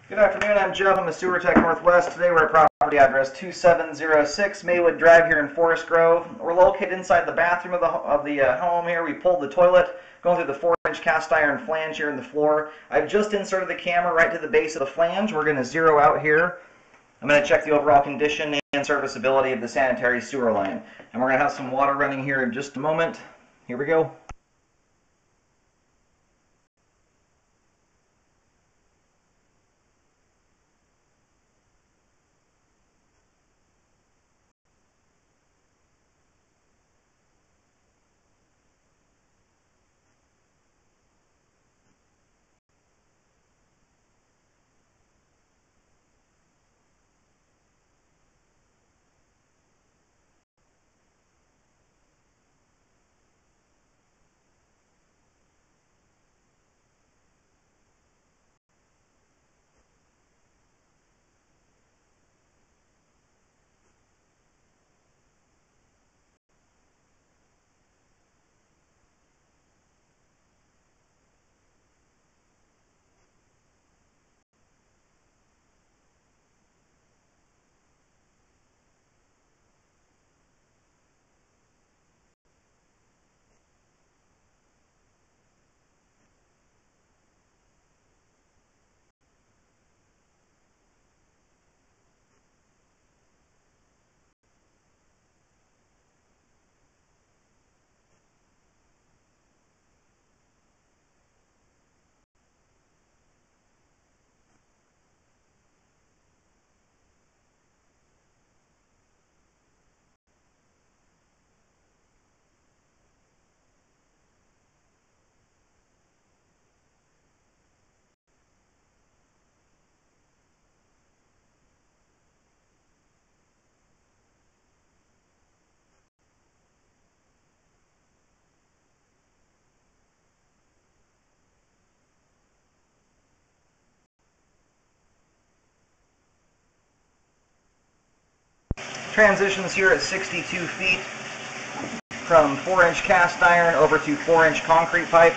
Good afternoon, I'm Jeff. I'm a Sewer Tech Northwest. Today we're at property address 2706 Maywood Drive here in Forest Grove. We're located inside the bathroom of the home here. We pulled the toilet, going through the 4-inch cast iron flange here in the floor. I've just inserted the camera right to the base of the flange. We're going to zero out here. I'm going to check the overall condition and serviceability of the sanitary sewer line. And we're going to have some water running here in just a moment. Here we go. Transitions here at 62 feet from 4-inch cast iron over to 4-inch concrete pipe.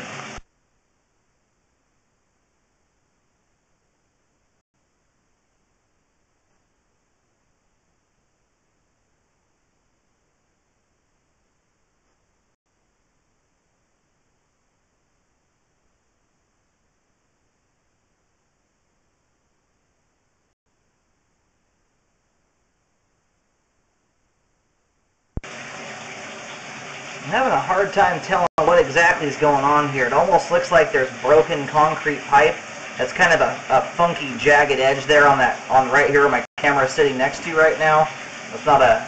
I'm having a hard time telling what exactly is going on here. It almost looks like there's broken concrete pipe. That's kind of a funky, jagged edge there on right here where my camera is sitting next to right now. It's not a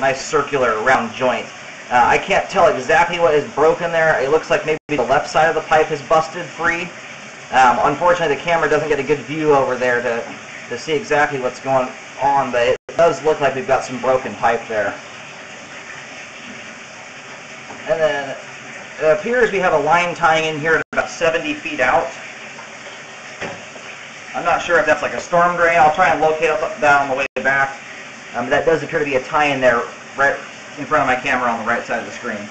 nice circular round joint. I can't tell exactly what is broken there. It looks like maybe the left side of the pipe is busted free. Unfortunately, the camera doesn't get a good view over there to see exactly what's going on, but it does look like we've got some broken pipe there. And then it appears we have a line tying in here at about 70 feet out. I'm not sure if that's like a storm drain. I'll try and locate that on the way back. That does appear to be a tie-in there right in front of my camera on the right side of the screen.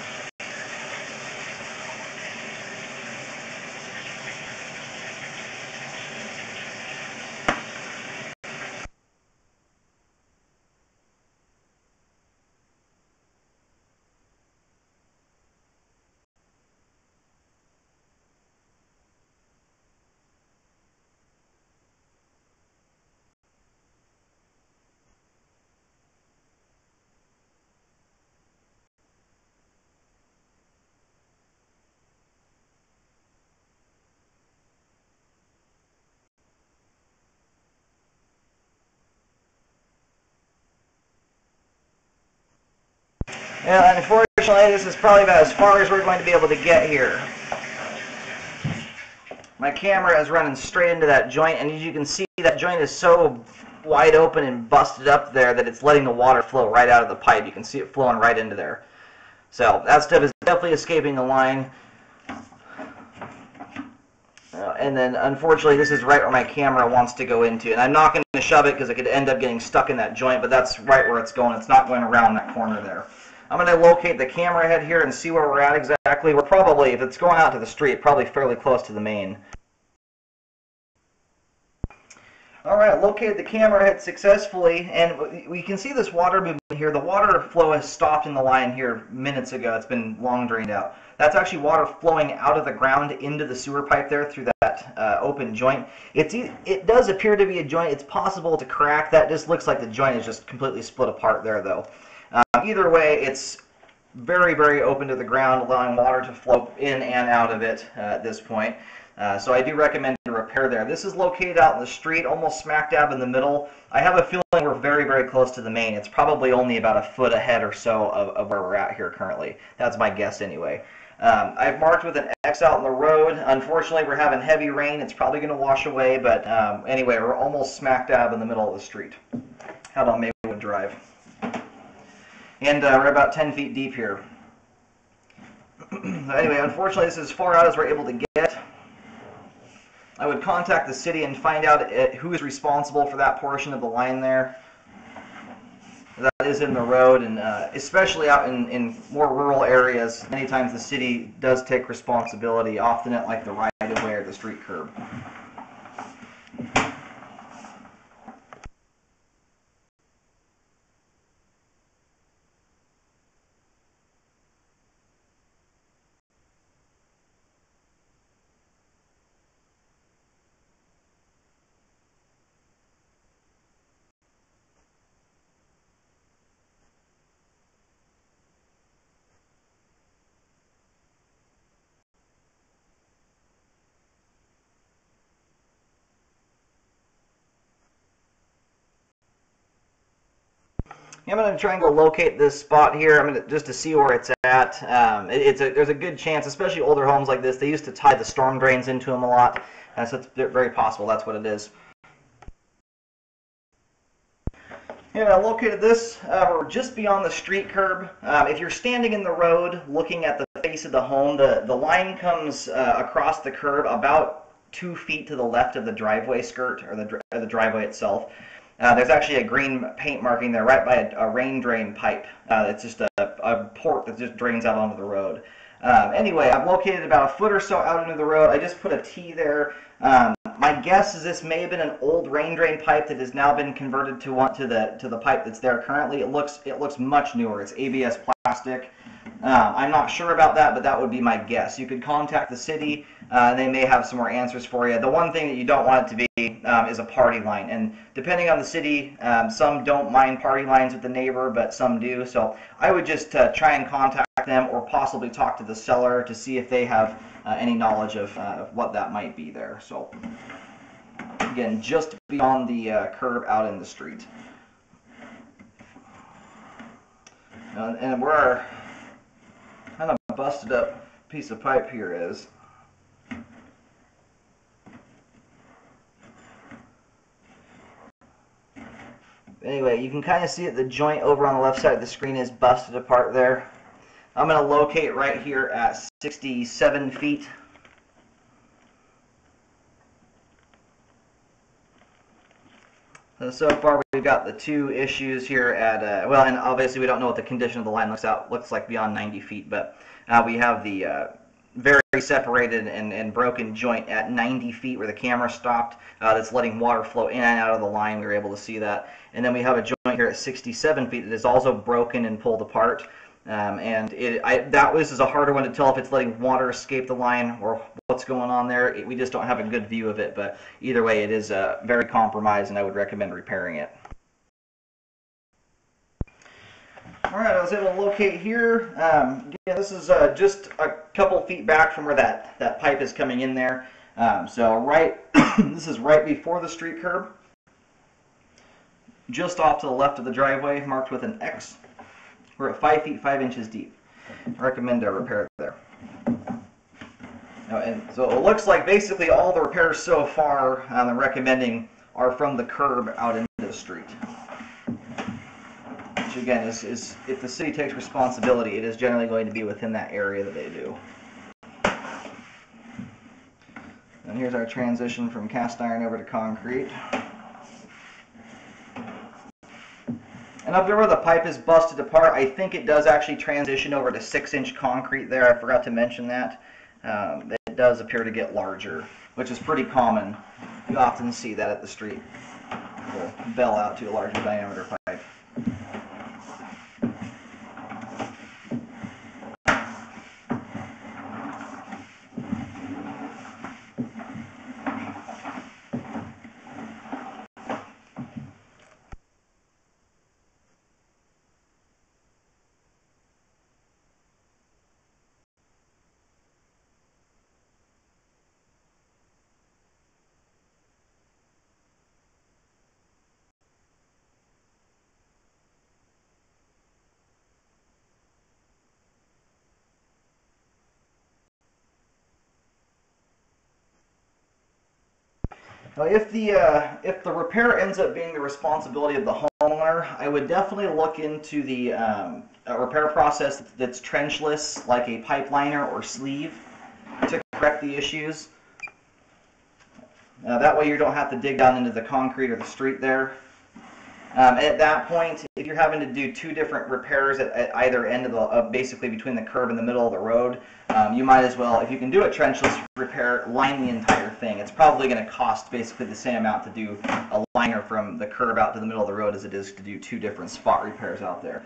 And unfortunately, this is probably about as far as we're going to be able to get here. My camera is running straight into that joint, and as you can see, that joint is so wide open and busted up there that it's letting the water flow right out of the pipe. You can see it flowing right into there. So that stuff is definitely escaping the line. And then, unfortunately, this is right where my camera wants to go into. And I'm not going to shove it because it could end up getting stuck in that joint, but that's right where it's going. It's not going around that corner there. I'm going to locate the camera head here and see where we're at exactly. We're probably, if it's going out to the street, probably fairly close to the main. Alright, located the camera head successfully, and we can see this water movement here. The water flow has stopped in the line here minutes ago. It's been long drained out. That's actually water flowing out of the ground into the sewer pipe there through that open joint. It does appear to be a joint. It's possible to crack. That just looks like the joint is just completely split apart there, though. Either way, it's very, very open to the ground, allowing water to flow in and out of it at this point. So I do recommend a repair there. This is located out in the street, almost smack dab in the middle. I have a feeling we're very, very close to the main. It's probably only about a foot ahead or so of where we're at here currently. That's my guess anyway. I've marked with an X out in the road. Unfortunately, we're having heavy rain. It's probably going to wash away, but anyway, we're almost smack dab in the middle of the street. Out on Maywood Drive. And we're about 10 feet deep here. Anyway, unfortunately, this is as far out as we're able to get. I would contact the city and find out who is responsible for that portion of the line there. That is in the road, and especially out in more rural areas, many times the city does take responsibility, often at like the right-of-way or the street curb. I'm going to try and go locate this spot here. I'm going to, just to see where it's at. There's a good chance, especially older homes like this, they used to tie the storm drains into them a lot, so it's very possible that's what it is. And I located this. We're just beyond the street curb. If you're standing in the road looking at the face of the home, the line comes across the curb about 2 feet to the left of the driveway skirt, or the driveway itself. There's actually a green paint marking there right by a rain drain pipe. It's just a port that just drains out onto the road. Anyway, I've located about a foot or so out into the road. I just put a T there. My guess is this may have been an old rain drain pipe that has now been converted to the pipe that's there currently. It looks much newer. It's ABS plastic. I'm not sure about that, but that would be my guess. You could contact the city. They may have some more answers for you. The one thing that you don't want it to be is a party line. And depending on the city, some don't mind party lines with the neighbor, but some do. So I would just try and contact them or possibly talk to the seller to see if they have any knowledge of what that might be there. So again, just beyond the curb out in the street. And where our kind of busted up piece of pipe here is. Anyway, you can kind of see that the joint over on the left side of the screen is busted apart there. I'm going to locate right here at 67 feet. So far we've got the two issues here at, well, and obviously we don't know what the condition of the line looks like beyond 90 feet, but we have the very separated and broken joint at 90 feet where the camera stopped that's letting water flow in and out of the line. We were able to see that. And then we have a joint here at 67 feet that is also broken and pulled apart. And this is a harder one to tell if it's letting water escape the line or what's going on there. We just don't have a good view of it, but either way it is very compromised and I would recommend repairing it. Alright, I was able to locate here. Again, this is just a couple feet back from where that pipe is coming in there. So this is right before the street curb. Just off to the left of the driveway, marked with an X. We're at 5 feet 5 inches deep. I recommend a repair there. And so it looks like basically all the repairs so far I'm recommending are from the curb out into the street. Which again is if the city takes responsibility, it is generally going to be within that area that they do. And here's our transition from cast iron over to concrete. And up there where the pipe is busted apart, I think it does actually transition over to 6-inch concrete there. I forgot to mention that. It does appear to get larger, which is pretty common. You often see that at the street. will bell out to a larger diameter pipe. Now, if the repair ends up being the responsibility of the homeowner, I would definitely look into the a repair process that's trenchless, like a pipe liner or sleeve, to correct the issues. That way you don't have to dig down into the concrete or the street there. At that point, if you're having to do two different repairs at either end of the, basically between the curb and the middle of the road, you might as well, if you can do a trenchless repair, line the entire thing. It's probably going to cost basically the same amount to do a liner from the curb out to the middle of the road as it is to do two different spot repairs out there.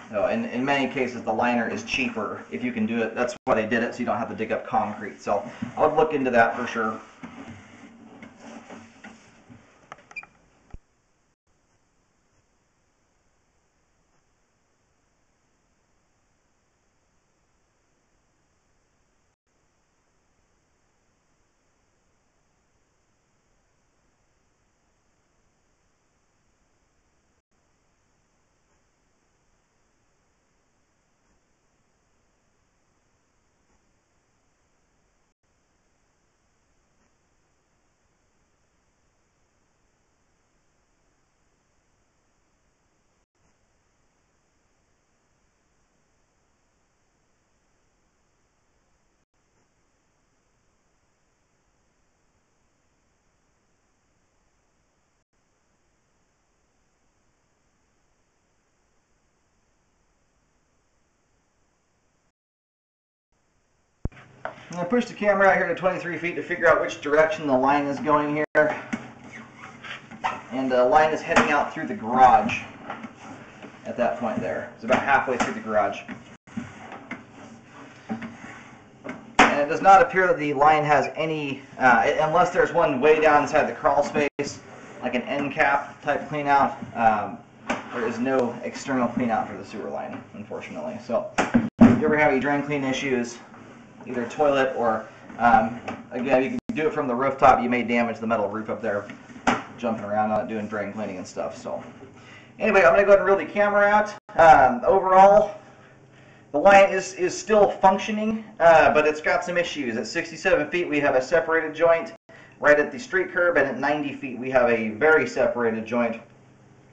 So in many cases, the liner is cheaper if you can do it. That's why they did it, so you don't have to dig up concrete. So I would look into that for sure. I'm going to push the camera out here to 23 feet to figure out which direction the line is going here. And the line is heading out through the garage at that point there. It's about halfway through the garage. And it does not appear that the line has any, unless there's one way down inside the crawl space, like an end cap type clean out, there is no external clean out for the sewer line, unfortunately. So if you ever have any drain clean issues, either toilet or, again, you can do it from the rooftop, you may damage the metal roof up there, jumping around on it, doing drain cleaning and stuff. So anyway, I'm going to go ahead and reel the camera out. Overall, the line is still functioning, but it's got some issues. At 67 feet, we have a separated joint right at the street curb, and at 90 feet, we have a very separated joint,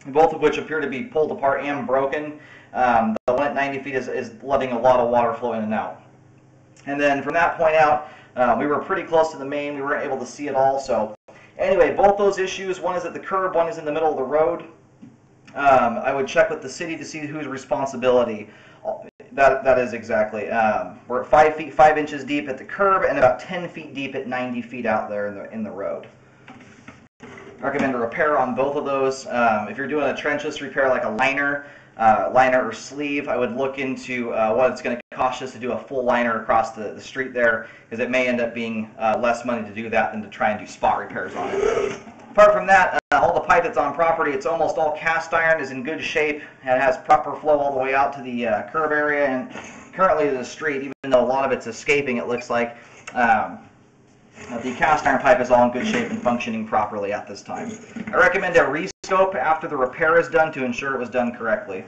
both of which appear to be pulled apart and broken. The one at 90 feet is letting a lot of water flow in and out. And then from that point out, we were pretty close to the main. We weren't able to see it all. So anyway, both those issues, one is at the curb, one is in the middle of the road. I would check with the city to see whose responsibility that is exactly. We're at 5 feet 5 inches deep at the curb and about 10 feet deep at 90 feet out there in the road. Recommend a repair on both of those. If you're doing a trenchless repair like a liner or sleeve, I would look into what it's going to cost us to do a full liner across the street there, because it may end up being less money to do that than to try and do spot repairs on it. Apart from that, all the pipe that's on property, it's almost all cast iron, is in good shape, and has proper flow all the way out to the curb area and currently to the street, even though a lot of it's escaping, it looks like. The cast iron pipe is all in good shape and functioning properly at this time. I recommend a rescope after the repair is done to ensure it was done correctly.